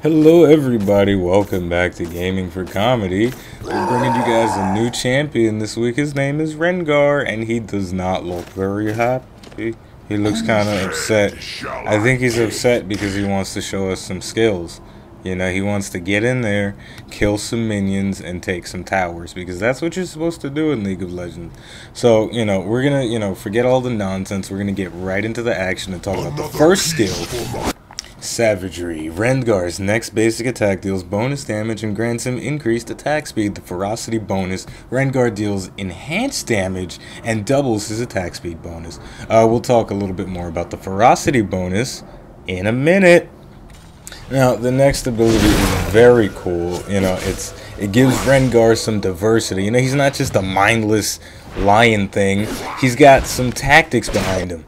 Hello everybody, welcome back to Gaming for Comedy. We're bringing you guys a new champion this week. His name is Rengar, and he does not look very happy. He looks kind of upset. I think he's upset because he wants to show us some skills. You know, he wants to get in there, kill some minions, and take some towers, because that's what you're supposed to do in League of Legends. So, you know, we're gonna, forget all the nonsense. We're gonna get right into the action and talk about the first skill. Savagery. Rengar's next basic attack deals bonus damage and grants him increased attack speed. The ferocity bonus, Rengar deals enhanced damage and doubles his attack speed bonus. We'll talk a little bit more about the ferocity bonus in a minute. Now, the next ability is very cool. You know, it gives Rengar some diversity. You know, he's not just a mindless lion thing. He's got some tactics behind him.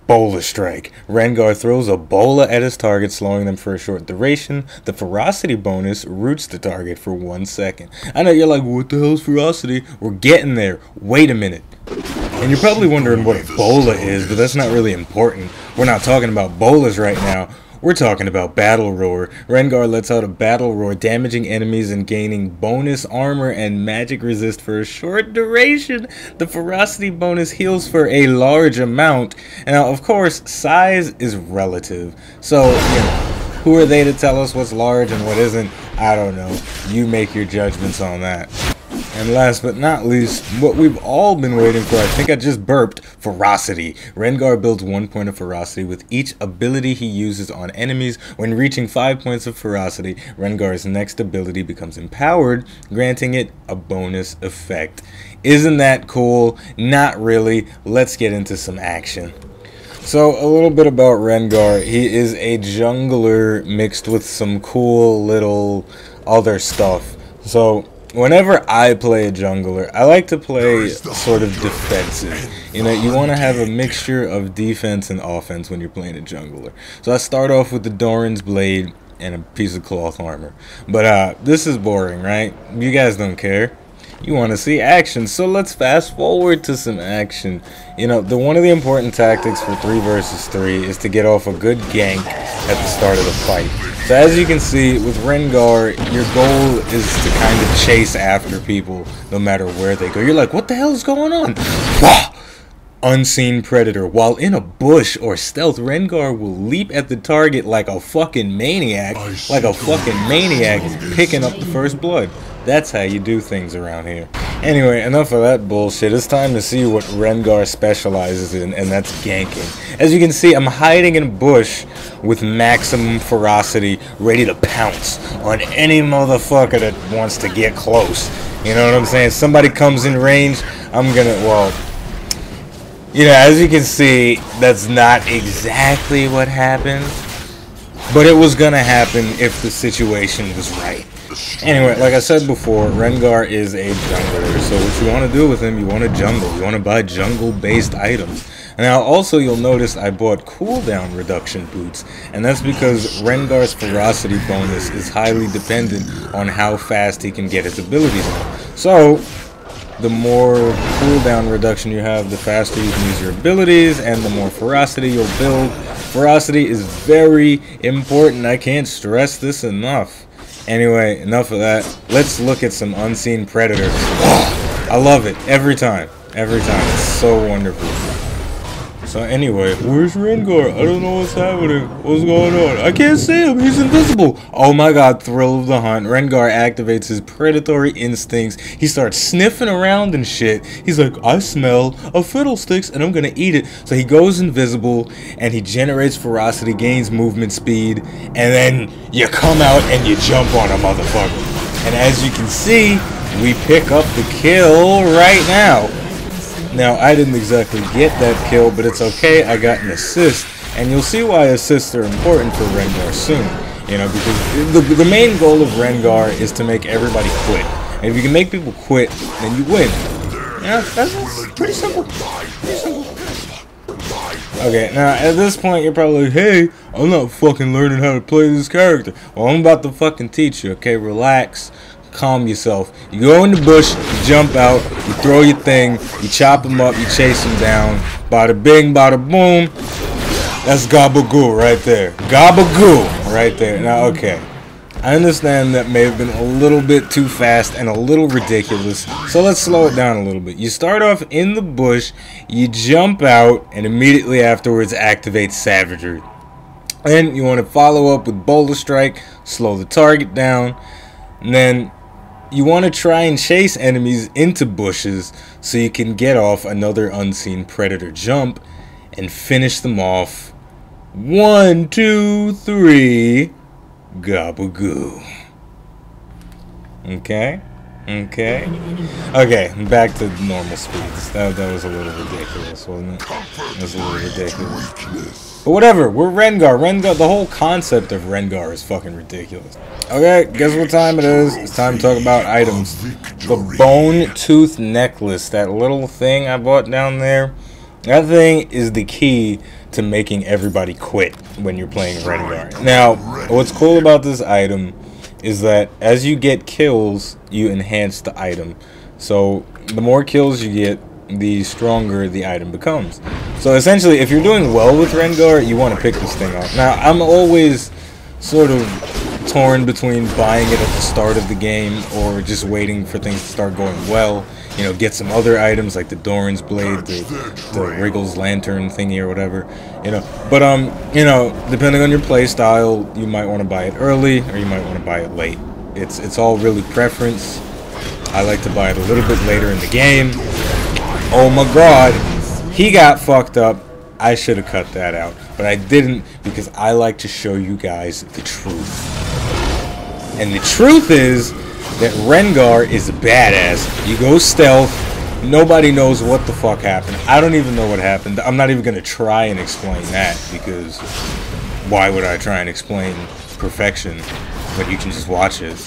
Bola Strike. Rengar throws a bola at his target, slowing them for a short duration. The ferocity bonus roots the target for 1 second. I know you're like, what the hell's ferocity? We're getting there. Wait a minute. And you're probably wondering what a bola is, but that's not really important. We're not talking about bolas right now. We're talking about Battle Roar. Rengar lets out a Battle Roar, damaging enemies and gaining bonus armor and magic resist for a short duration. The ferocity bonus heals for a large amount. Now, of course, size is relative. So, you know, who are they to tell us what's large and what isn't? I don't know. You make your judgments on that. And last but not least, what we've all been waiting for, I think I just burped, Ferocity. Rengar builds 1 point of Ferocity with each ability he uses on enemies. When reaching 5 points of Ferocity, Rengar's next ability becomes empowered, granting it a bonus effect. Isn't that cool? Not really. Let's get into some action. So, a little bit about Rengar. He is a jungler mixed with some cool little other stuff. So, whenever I play a jungler, I like to play sort of defensive. You know, you want to have a mixture of defense and offense when you're playing a jungler. So I start off with the Doran's Blade and a piece of cloth armor. But this is boring, right? You guys don't care. You want to see action, so let's fast forward to some action. You know, one of the important tactics for 3 versus 3 is to get off a good gank at the start of the fight. So as you can see, with Rengar, your goal is to kind of chase after people no matter where they go. You're like, what the hell is going on? Wah! Unseen predator. While in a bush or stealth, Rengar will leap at the target like a fucking maniac. Picking up the first blood. That's how you do things around here. Anyway, enough of that bullshit. It's time to see what Rengar specializes in, and that's ganking. As you can see, I'm hiding in a bush with maximum ferocity, ready to pounce on any motherfucker that wants to get close. You know what I'm saying? Somebody comes in range, I'm gonna, well, you know, as you can see, that's not exactly what happened, but it was gonna happen if the situation was right. Anyway, like I said before, Rengar is a jungler, so what you want to do with him, you want to jungle. You want to buy jungle-based items. Now, also, you'll notice I bought cooldown reduction boots, and that's because Rengar's ferocity bonus is highly dependent on how fast he can get his abilities out. So, the more cooldown reduction you have, the faster you can use your abilities, and the more ferocity you'll build. Ferocity is very important. I can't stress this enough. Anyway, enough of that. Let's look at some unseen predators. I love it every time. Every time. It's so wonderful. So anyway, where's Rengar? I don't know what's happening. What's going on? I can't see him. He's invisible. Oh my god, thrill of the hunt. Rengar activates his predatory instincts. He starts sniffing around and shit. He's like, I smell a fiddlesticks and I'm gonna eat it. So he goes invisible and he generates ferocity, gains movement speed, and then you come out and you jump on a motherfucker. And as you can see, we pick up the kill right now. Now, I didn't exactly get that kill, but it's okay, I got an assist, and you'll see why assists are important for Rengar soon, you know, because the main goal of Rengar is to make everybody quit, and if you can make people quit, then you win. Yeah, that's pretty simple. Okay, now, at this point, you're probably like, hey, I'm not fucking learning how to play this character. Well, I'm about to fucking teach you, okay, relax. Calm yourself. You go in the bush, you jump out, you throw your thing, you chop him up, you chase him down. Bada bing, bada boom. That's Gobagool right there. Gobagool right there. Now, okay. I understand that may have been a little bit too fast and a little ridiculous, so let's slow it down a little bit. You start off in the bush, you jump out, and immediately afterwards activate Savagery. Then you want to follow up with Boulder Strike, slow the target down, and then you want to try and chase enemies into bushes so you can get off another unseen predator jump and finish them off. 1, 2, 3, Gobagool. Okay, back to normal speeds. That was a little ridiculous, wasn't it? That was a little ridiculous. But whatever, we're Rengar. The whole concept of Rengar is fucking ridiculous. Okay, guess what time it is? It's time to talk about items. The Bone Tooth Necklace, that little thing I bought down there, that thing is the key to making everybody quit when you're playing Rengar. Now, what's cool about this item is that as you get kills, you enhance the item. So the more kills you get, the stronger the item becomes. So essentially, if you're doing well with Rengar, you want to pick this thing up. Now, I'm always sort of torn between buying it at the start of the game or just waiting for things to start going well. You know, get some other items like the Doran's Blade, the Wriggles Lantern thingy or whatever. You know, but you know, depending on your play style, you might want to buy it early or you might want to buy it late. It's all really preference. I like to buy it a little bit later in the game. Oh my god, he got fucked up. I should have cut that out, but I didn't because I like to show you guys the truth. And the truth is that Rengar is a badass. You go stealth, nobody knows what the fuck happened. I don't even know what happened. I'm not even going to try and explain that because why would I try and explain perfection when you can just watch it?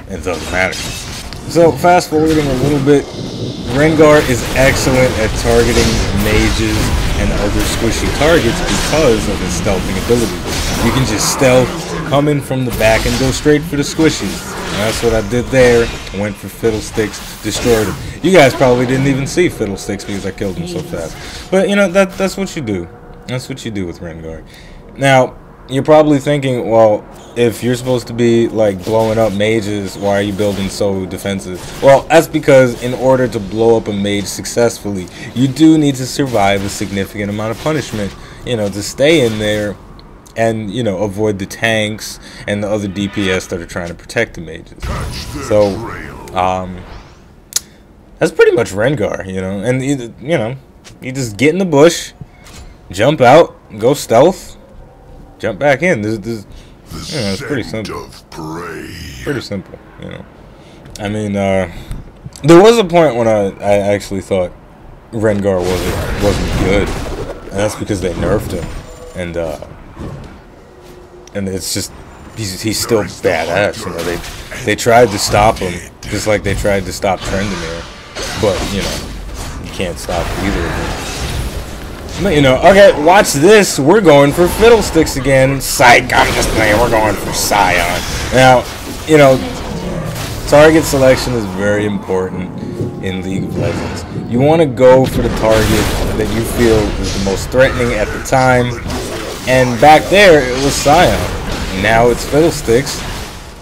It doesn't matter. So fast forwarding a little bit, Rengar is excellent at targeting mages and other squishy targets because of his stealthing ability. You can just stealth, come in from the back, and go straight for the squishies. And that's what I did there. I went for Fiddlesticks, destroyed him. You guys probably didn't even see Fiddlesticks because I killed him so fast. But you know, that's what you do. That's what you do with Rengar. Now, you're probably thinking, well, if you're supposed to be like blowing up mages, why are you building so defensive? Well, that's because in order to blow up a mage successfully, you do need to survive a significant amount of punishment, you know, to stay in there and, you know, avoid the tanks and the other DPS that are trying to protect the mages. So, that's pretty much Rengar, you know, and you know, you just get in the bush, jump out, go stealth, jump back in. This you know, it's pretty simple. Pretty simple, you know. I mean, there was a point when I actually thought Rengar wasn't good, and that's because they nerfed him, and it's just he's still badass. You know, they tried to stop him just like they tried to stop Trendemir, but you know, you can't stop either of them. You know, okay, watch this. We're going for Fiddlesticks again. Psych, I'm just playing. We're going for Scion. Now, you know, target selection is very important in League of Legends. You want to go for the target that you feel is the most threatening at the time. And back there, it was Scion. Now it's Fiddlesticks.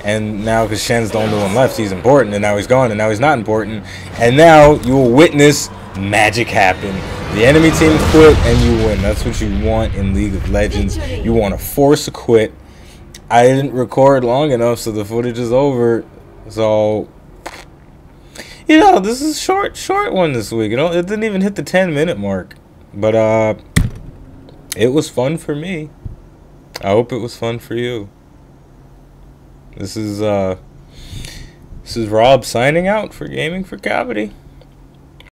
And now, because Shen's the only one left, he's important. And now he's gone, and now he's not important. And now you will witness magic happen. The enemy team quit and you win. That's what you want in League of Legends. You want to force a quit. I didn't record long enough, so the footage is over. So, you know, this is short one this week. You know, it didn't even hit the 10-minute mark. But it was fun for me. I hope it was fun for you. This is Rob signing out for Gaming for Comedy.